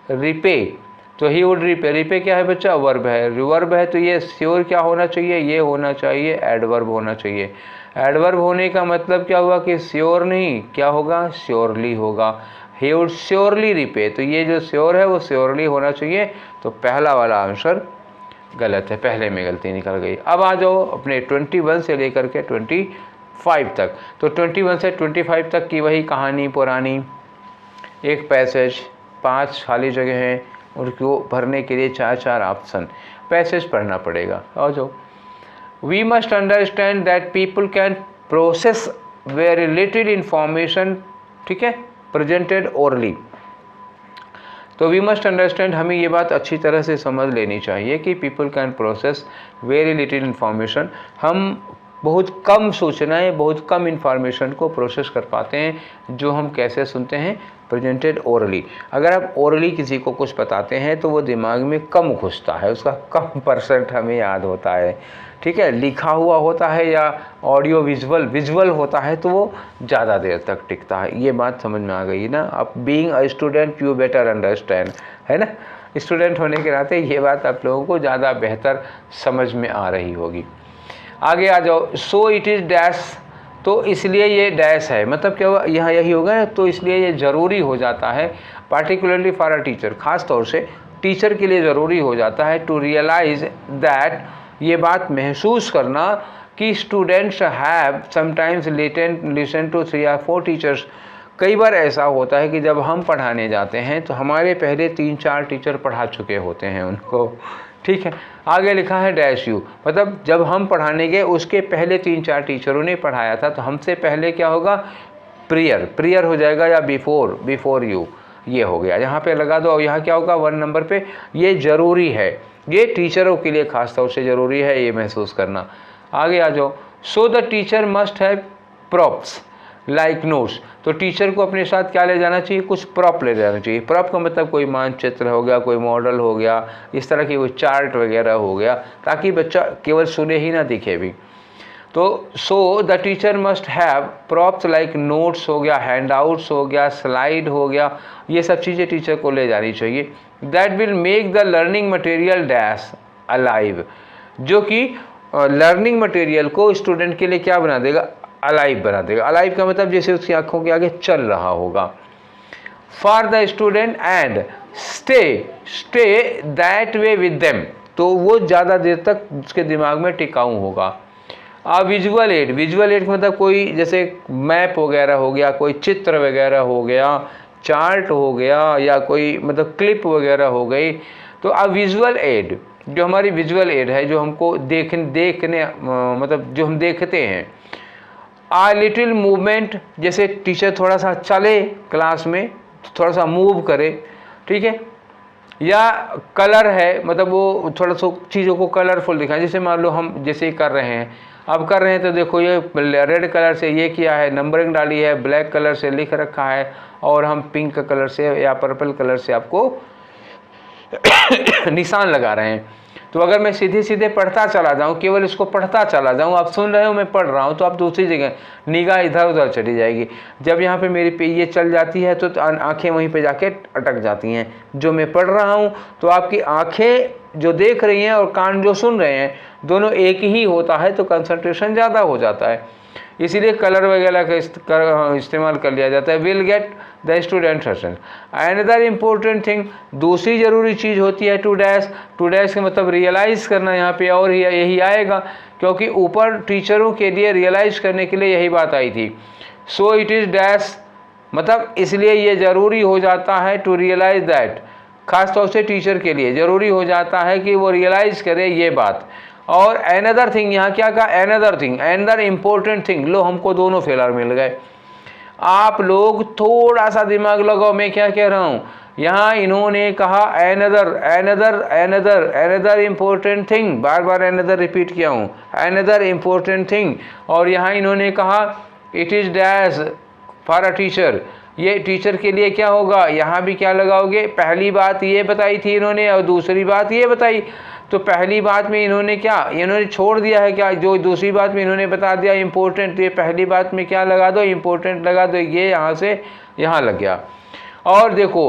रिपे, तो ही वुड रिपे क्या है बच्चा? वर्ब है, वर्ब है। तो ये श्योर क्या होना चाहिए? ये होना चाहिए एडवर्ब होना चाहिए। एडवर्ब होने का मतलब क्या हुआ कि श्योर नहीं, क्या होगा? श्योरली होगा। ही वुड श्योरली रिपे, तो ये जो श्योर है वो श्योरली होना चाहिए। तो पहला वाला आंसर गलत है, पहले में गलती निकल गई। अब आ जाओ अपने 21 से लेकर के 25 तक। तो 21 से 25 तक की वही कहानी पुरानी, एक पैसेज, 5 खाली जगह हैं, उनको भरने के लिए 4 ऑप्शन, पैसेज पढ़ना पड़ेगा। आ जाओ। We must understand that people can process very little information, ठीक है, प्रेजेंटेड ओरली। तो वी मस्ट अंडरस्टैंड, हमें ये बात अच्छी तरह से समझ लेनी चाहिए कि people can process very little information, हम बहुत कम सूचनाएं, बहुत कम इन्फॉर्मेशन को प्रोसेस कर पाते हैं, जो हम कैसे सुनते हैं, प्रेजेंटेड ओरली। अगर आप ओरली किसी को कुछ बताते हैं तो वो दिमाग में कम घुसता है, उसका कम % हमें याद होता है, ठीक है। लिखा हुआ होता है या ऑडियो विजुअल होता है तो वो ज़्यादा देर तक टिकता है। ये बात समझ में आ गई ना। अब being a student you better understand, है ना। स्टूडेंट होने के नाते ये बात आप लोगों को ज़्यादा बेहतर समझ में आ रही होगी। आगे आ जाओ। सो इट इज़ डैश, तो इसलिए ये डैश है, मतलब क्या हुआ, यहाँ यही होगा ना, तो इसलिए ये ज़रूरी हो जाता है, पार्टिकुलरली फॉर अ टीचर, ख़ास तौर से टीचर के लिए ज़रूरी हो जाता है टू रियलाइज़ दैट, ये बात महसूस करना कि students have sometimes listen to 3 or 4 teachers. कई बार ऐसा होता है कि जब हम पढ़ाने जाते हैं तो हमारे पहले 3-4 टीचर पढ़ा चुके होते हैं उनको, ठीक है। आगे लिखा है डैश यू, मतलब जब हम पढ़ाने गए उसके पहले 3-4 टीचरों ने पढ़ाया था, तो हमसे पहले क्या होगा, प्रियर हो जाएगा, या बिफोर यू, ये हो गया। यहाँ पे लगा दो, और यहाँ क्या होगा 1 नंबर पे, ये ज़रूरी है, ये टीचरों के लिए खास तौर से ज़रूरी है ये महसूस करना। आगे आ जाओ। So the teacher must have props like notes, तो टीचर को अपने साथ क्या ले जाना चाहिए, कुछ प्रॉप ले जाना चाहिए। प्रॉप का मतलब कोई मानचित्र हो गया, कोई मॉडल हो गया, इस तरह की कोई चार्ट वगैरह हो गया, ताकि बच्चा केवल सुने ही ना दिखे भी। तो so the teacher must have props like notes हो गया, हैंडआउट्स हो गया, स्लाइड हो गया, ये सब चीज़ें टीचर को ले जानी चाहिए। That will make the learning material dash alive, जो कि लर्निंग मटेरियल को स्टूडेंट के लिए क्या बना देगा, अलाइव बना देगा। अलाइव का मतलब जैसे उसकी आंखों के आगे चल रहा होगा। For the student and stay that way with them, तो वो ज़्यादा देर तक उसके दिमाग में टिकाऊ होगा। विजुअल एड का मतलब कोई जैसे मैप वगैरह हो गया, कोई चित्र वगैरह हो गया, चार्ट हो गया, या कोई मतलब क्लिप वगैरह हो गई। तो विजुअल एड, जो हमारी विजुअल एड है, जो हमको देखने मतलब जो हम देखते हैं। लिटिल मूवमेंट, जैसे टीचर थोड़ा सा चले क्लास में, थोड़ा सा मूव करे, ठीक है। या कलर है, मतलब वो थोड़ा सा चीज़ों को कलरफुल दिखाएं, जैसे मान लो हम जैसे कर रहे हैं, अब कर रहे हैं तो देखो ये रेड कलर से ये किया है, नंबरिंग डाली है, ब्लैक कलर से लिख रखा है, और हम पिंक कलर से या पर्पल कलर से आपको निशान लगा रहे हैं। तो अगर मैं सीधे पढ़ता चला जाऊं, केवल इसको पढ़ता चला जाऊं, आप सुन रहे हो मैं पढ़ रहा हूं, तो आप दूसरी जगह निगाह इधर उधर चली जाएगी। जब यहाँ पे मेरी पे ये चल जाती है तो आंखें वहीं पे जाके अटक जाती हैं, जो मैं पढ़ रहा हूं, तो आपकी आंखें जो देख रही हैं और कान जो सुन रहे हैं, दोनों एक ही होता है, तो कंसंट्रेशन ज़्यादा हो जाता है। इसीलिए कलर वगैरह का इस्तेमाल कर लिया जाता है। Will get the student session. Another important thing, दूसरी ज़रूरी चीज़ होती है टू डैश का मतलब रियलाइज़ करना यहाँ पे, और यही आएगा क्योंकि ऊपर टीचरों के लिए रियलाइज़ करने के लिए यही बात आई थी। सो इट इज़ डैश, मतलब इसलिए ये ज़रूरी हो जाता है टू रियलाइज़ दैट, खास तौर से टीचर के लिए ज़रूरी हो जाता है कि वो रियलाइज़ करे ये बात। और अनदर थिंग, यहाँ क्या कहा, अनदर इम्पोर्टेंट थिंग, लो हमको दोनों फेलर मिल गए। आप लोग थोड़ा सा दिमाग लगाओ, मैं क्या कह रहा हूँ। यहाँ इन्होंने कहा अनदर इम्पोर्टेंट थिंग, बार बार अनदर रिपीट किया हूँ, अनदर इम्पोर्टेंट थिंग। और यहाँ इन्होंने कहा it is dash for a teacher, ये टीचर के लिए क्या होगा, यहाँ भी क्या लगाओगे, पहली बात ये बताई थी इन्होंने और दूसरी बात ये बताई। तो पहली बात में इन्होंने छोड़ दिया है क्या, जो दूसरी बात में इन्होंने बता दिया इम्पोर्टेंट, तो ये पहली बात में क्या लगा दो, इम्पोर्टेंट लगा दो, ये यहाँ से यहाँ लग गया। और देखो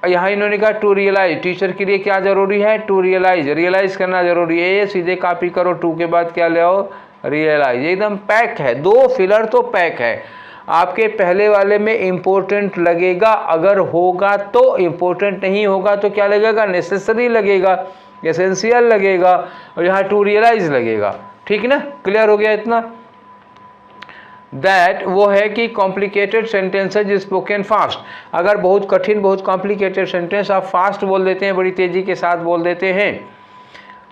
यहाँ इन्होंने कहा टू रियलाइज, टीचर के लिए क्या ज़रूरी है, टू रियलाइज करना ज़रूरी है। ये सीधे कॉपी करो, टू के बाद क्या ले आओ, रियलाइज। एकदम पैक है, 2 फिलर तो पैक है। आपके पहले वाले में इम्पोर्टेंट लगेगा अगर होगा तो, इम्पोर्टेंट नहीं होगा तो क्या लगेगा, नेसेसरी लगेगा, एसेंशियल लगेगा, और यहाँ टू रियलाइज लगेगा। ठीक ना, क्लियर हो गया इतना। दैट वो है कि कॉम्प्लिकेटेड सेंटेंसेज स्पोकन फास्ट, अगर बहुत कठिन बहुत कॉम्प्लिकेटेड सेंटेंस आप फास्ट बोल देते हैं, बड़ी तेज़ी के साथ बोल देते हैं,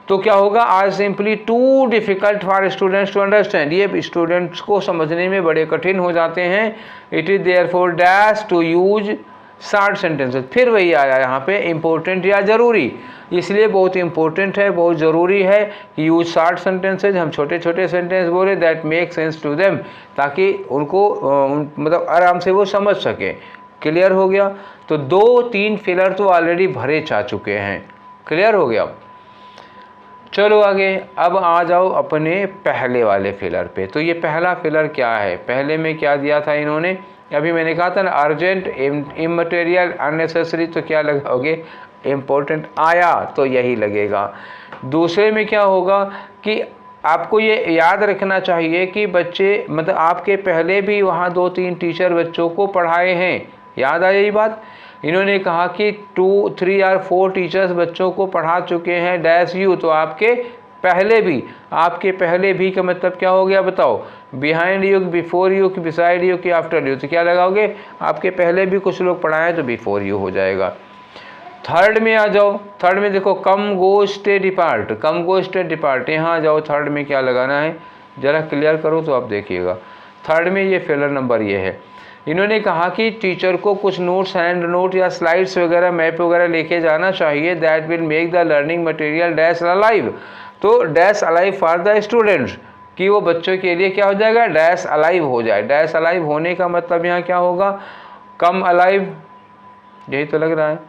तो क्या होगा, are simply too difficult for students to understand, ये स्टूडेंट्स को समझने में बड़े कठिन हो जाते हैं। It is therefore dash to use 60 sentences. फिर वही आया यहाँ पे इम्पोर्टेंट या ज़रूरी, इसलिए बहुत इम्पोर्टेंट है, बहुत ज़रूरी है कि यूज 60 सेंटेंसेज। हम छोटे छोटे सेंटेंस बोले that make sense to them, ताकि उनको मतलब आराम से वो समझ सकें। क्लियर हो गया? तो 2-3 फिलर तो ऑलरेडी भरे जा चुके हैं। क्लियर हो गया? चलो आगे, अब आ जाओ अपने पहले वाले फिलर पे। तो ये पहला फिलर क्या है? पहले में क्या दिया था इन्होंने? अभी मैंने कहा था ना, अर्जेंट, इमटेरियल, अननेसेसरी, तो क्या लगाओगे? इम्पोर्टेंट। आया तो यही लगेगा। दूसरे में क्या होगा कि आपको ये याद रखना चाहिए कि बच्चे मतलब आपके पहले भी वहाँ 2-3 टीचर बच्चों को पढ़ाए हैं। याद आया ये बात? इन्होंने कहा कि 2, 3 और 4 टीचर्स बच्चों को पढ़ा चुके हैं डैश यू, तो आपके पहले भी, आपके पहले भी का मतलब क्या हो गया बताओ? बिहाइंड यू, बिफोर यू, कि बिसाइड यू, कि आफ्टर यू, तो क्या लगाओगे? आपके पहले भी कुछ लोग पढ़ाएं तो बिफोर यू हो जाएगा। थर्ड में आ जाओ। थर्ड में देखो, कम गो स्टे डिपार्ट, कम गो स्टे डिपार्ट, यहाँ आ जाओ। थर्ड में क्या लगाना है ज़रा क्लियर करो तो आप देखिएगा। थर्ड में ये फेलर नंबर ये है। इन्होंने कहा कि टीचर को कुछ नोट्स, हैंड नोट या स्लाइड्स वगैरह, मैप वगैरह लेके जाना चाहिए, that will make the learning material dash alive. तो dash alive for the students, कि वो बच्चों के लिए क्या हो जाएगा? डैश अलाइव हो जाए। डैश अलाइव होने का मतलब यहाँ क्या होगा? कम अलाइव, यही तो लग रहा है,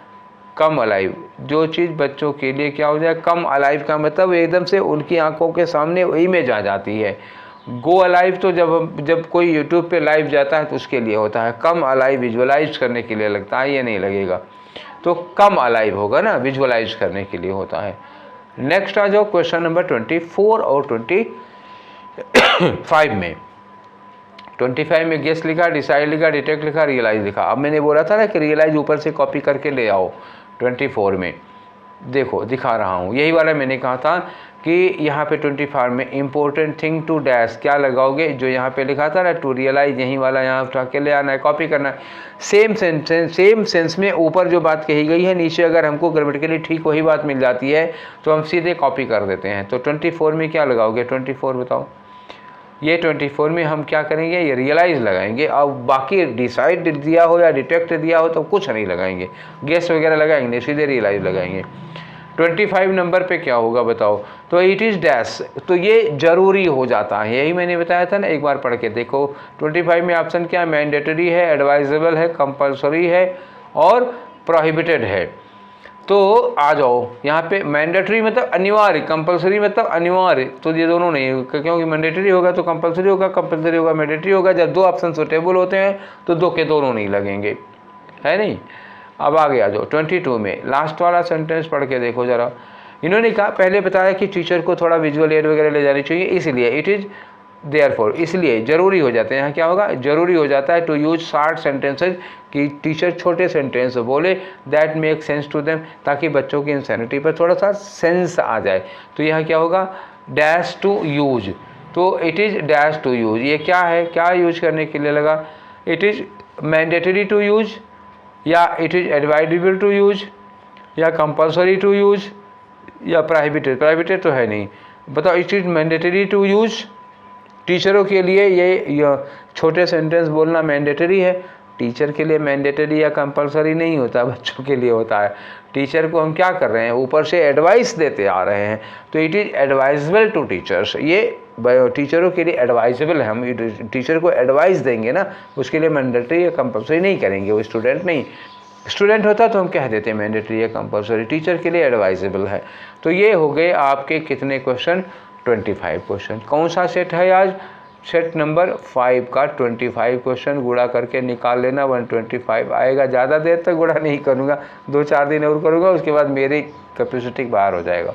कम अलाइव। जो चीज़ बच्चों के लिए क्या हो जाए? कम अलाइव का मतलब एकदम से उनकी आंखों के सामने वही में जा जाती है। गो अलाइव तो जब कोई यूट्यूब पे लाइव जाता है तो उसके लिए होता है। कम अलाइव विजुअलाइज करने के लिए लगता है, ये नहीं लगेगा। तो कम अलाइव होगा ना, विजुअलाइज करने के लिए होता है। नेक्स्ट आ जाओ क्वेश्चन नंबर 24 और 25 में। 25 में गेस लिखा, डिसाइड लिखा, डिटेक्ट लिखा, रियलाइज लिखा। अब मैंने बोला था ना कि रियलाइज ऊपर से कॉपी करके ले आओ। 24 में देखो दिखा रहा हूँ, यही वाला मैंने कहा था कि यहाँ पे 25 में इम्पोर्टेंट थिंग टू डैश क्या लगाओगे? जो यहाँ पे लिखा था ना टू रियलाइज, यही वाला यहाँ उठा के ले आना है, कॉपी करना है। सेम सेंस में ऊपर जो बात कही गई है, नीचे अगर हमको ग्रामेटिकली ठीक वही बात मिल जाती है तो हम सीधे कॉपी कर देते हैं। तो 24 में क्या लगाओगे? 24 बताओ। ये 24 में हम क्या करेंगे? ये रियलाइज लगाएंगे। अब बाकी डिसाइड दिया हो या डिटेक्ट दिया हो तो कुछ नहीं लगाएंगे, गेस वगैरह लगाएंगे, सीधे रियलाइज लगाएंगे। 25 नंबर पे क्या होगा बताओ? तो इट इज़ डैश, तो ये ज़रूरी हो जाता है। यही मैंने बताया था ना, एक बार पढ़ के देखो। 25 में ऑप्शन क्या है? मैंडेटरी है, एडवाइजेबल है, कंपलसरी है और प्रोहिबिटेड है। तो आ जाओ यहाँ पे। मैंडेटरी मतलब अनिवार्य, कंपलसरी मतलब अनिवार्य, तो ये दोनों नहीं, क्योंकि मैंडेटरी होगा तो कंपलसरी होगा, कंपलसरी होगा मैंडेटरी होगा। जब 2 ऑप्शन सुटेबल होते हैं तो 2 के दोनों नहीं लगेंगे, है नहीं। अब आगे आ जाओ 22 में। लास्ट वाला सेंटेंस पढ़ के देखो ज़रा। इन्होंने कहा, पहले बताया कि टीचर को थोड़ा विजुअल एड वगैरह ले जानी चाहिए, इसलिए इट इज़ देयरफॉर, इसलिए ज़रूरी हो जाते हैं। यहाँ क्या होगा? ज़रूरी हो जाता है टू यूज 60 सेंटेंसेज, कि टीचर छोटे सेंटेंस बोले that make sense to them, ताकि बच्चों की इंसैनिटी पर थोड़ा सा सेंस आ जाए। तो यहाँ क्या होगा? Dash to use. तो it is dash to use, ये क्या है? क्या यूज करने के लिए लगा? It is mandatory to use, या it is advisable to use, या कंपलसरी टू यूज, या प्रोहिबिटेड। प्रोहिबिटेड तो है नहीं, बताओ। It is mandatory to use, टीचरों के लिए ये छोटे सेंटेंस बोलना मैंडेटरी है। टीचर के लिए मैंडेटरी या कंपलसरी नहीं होता, बच्चों के लिए होता है। टीचर को हम क्या कर रहे हैं? ऊपर से एडवाइस देते आ रहे हैं। तो it is advisable to teachers, ये टीचरों के लिए एडवाइजेबल है। हम टीचर को एडवाइस देंगे ना, उसके लिए मैंडेटरी या कंपलसरी नहीं करेंगे, वो स्टूडेंट नहीं। स्टूडेंट होता तो हम कह देते मैंडेटरी या कंपलसरी, टीचर के लिए एडवाइजेबल है। तो ये हो गए आपके कितने क्वेश्चन? 25 क्वेश्चन। कौन सा सेट है आज? सेट नंबर 5 का 25 क्वेश्चन गुणा करके निकाल लेना। 125 आएगा। ज़्यादा देर तक गुणा नहीं करूँगा, 2-4 दिन और करूँगा, उसके बाद मेरी कैपेसिटी बाहर हो जाएगा।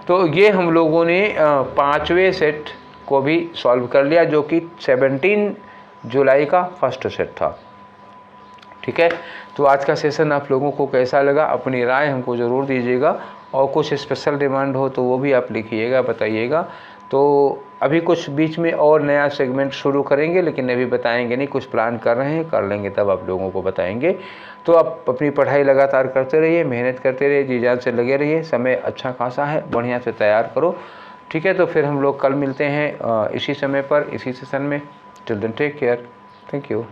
तो ये हम लोगों ने 5वें सेट को भी सॉल्व कर लिया, जो कि 17 जुलाई का फर्स्ट सेट था। ठीक है, तो आज का सेशन आप लोगों को कैसा लगा? अपनी राय हमको ज़रूर दीजिएगा, और कुछ स्पेशल डिमांड हो तो वो भी आप लिखिएगा, बताइएगा। तो अभी कुछ बीच में और नया सेगमेंट शुरू करेंगे, लेकिन अभी बताएंगे नहीं, कुछ प्लान कर रहे हैं, कर लेंगे तब आप लोगों को बताएंगे। तो आप अपनी पढ़ाई लगातार करते रहिए, मेहनत करते रहिए, जी जान से लगे रहिए। समय अच्छा खासा है, बढ़िया से तैयार करो। ठीक है, तो फिर हम लोग कल मिलते हैं इसी समय पर, इसी सेशन में। Till then take care, thank you.